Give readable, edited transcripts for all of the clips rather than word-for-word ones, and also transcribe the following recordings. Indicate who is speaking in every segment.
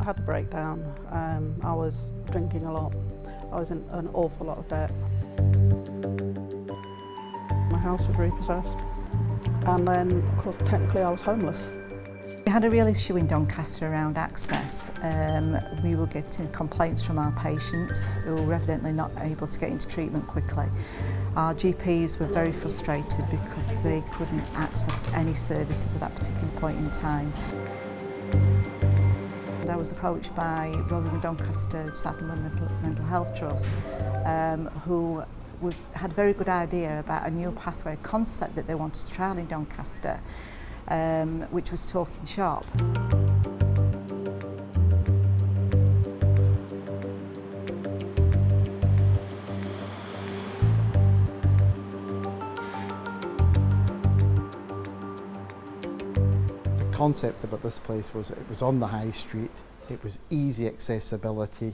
Speaker 1: I had a breakdown. I was drinking a lot. I was in an awful lot of debt. My house was repossessed. And then, of course, technically I was homeless.
Speaker 2: We had a real issue in Doncaster around access. We were getting complaints from our patients who were evidently not able to get into treatment quickly. Our GPs were very frustrated because they couldn't access any services at that particular point in time. And I was approached by Rotherham Doncaster Southern Mental Health Trust, who had a very good idea about a new pathway concept that they wanted to trial in Doncaster, which was talking shop.
Speaker 3: The concept about this place was it was on the high street, it was easy accessibility,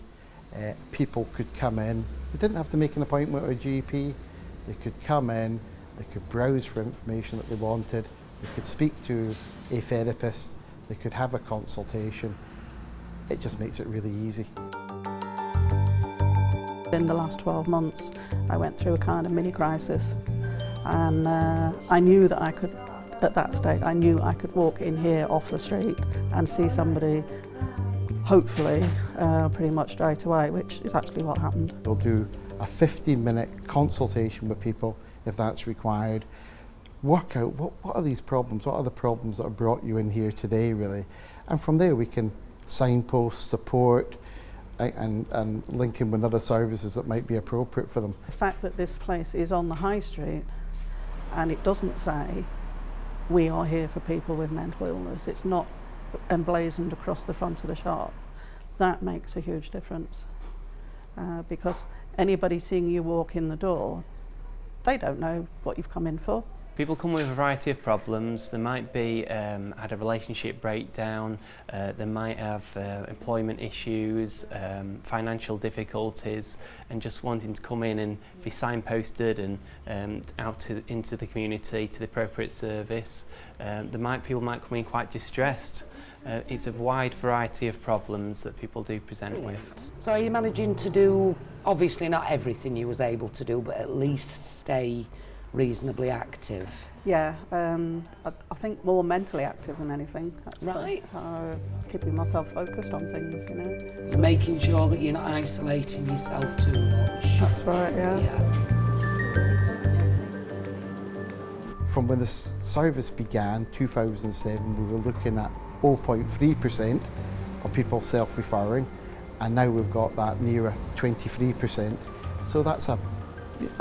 Speaker 3: people could come in, they didn't have to make an appointment with a GP, they could come in, they could browse for information that they wanted, they could speak to a therapist, they could have a consultation. It just makes it really easy.
Speaker 1: In the last 12 months, I went through a kind of mini crisis, and I knew that I could, at that stage, I knew I could walk in here off the street and see somebody, hopefully, pretty much straight away, which is actually what happened.
Speaker 3: We'll do a 15-minute consultation with people if that's required. Work out what are these problems, what are the problems that have brought you in here today, really. And from there we can signpost, support, and link in with other services that might be appropriate for them.
Speaker 1: The fact that this place is on the high street and it doesn't say, we are here for people with mental illness, it's not emblazoned across the front of the shop, that makes a huge difference. Because anybody seeing you walk in the door, they don't know what you've come in for.
Speaker 4: People come with a variety of problems. They might be had a relationship breakdown, they might have employment issues, financial difficulties, and just wanting to come in and be signposted and into the community to the appropriate service. People might come in quite distressed. It's a wide variety of problems that people do present with.
Speaker 5: So are you managing to do, obviously not everything you was able to do, but at least stay reasonably active?
Speaker 1: Yeah, I think more mentally active than anything. That's
Speaker 5: right.
Speaker 1: Keeping myself focused on things, you know.
Speaker 5: You're making sure that you're not isolating yourself too much.
Speaker 1: That's right, yeah.
Speaker 3: From when this service began, 2007, we were looking at 0.3% of people self-referring, and now we've got that nearer 23%. So that's a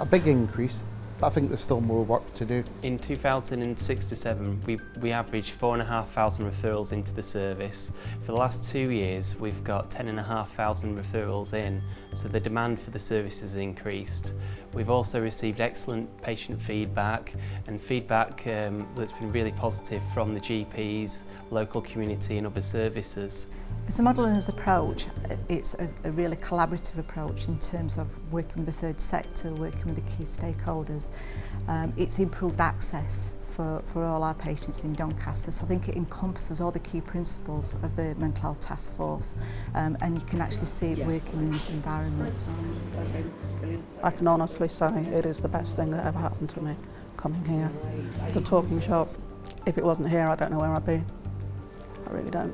Speaker 3: big increase. I think there's still more work to do.
Speaker 4: In 2006 to 7, we averaged 4,500 referrals into the service. For the last 2 years, we've got 10,500 referrals in, so the demand for the service has increased. We've also received excellent patient feedback, and feedback that's been really positive from the GPs, local community and other services.
Speaker 2: As a model and as approach, it's a really collaborative approach in terms of working with the third sector, working with the key stakeholders. It's improved access for all our patients in Doncaster, so I think it encompasses all the key principles of the mental health task force, and you can actually see it working in this environment.
Speaker 1: I can honestly say it is the best thing that ever happened to me, coming here. The talking shop, if it wasn't here, I don't know where I'd be. I really don't.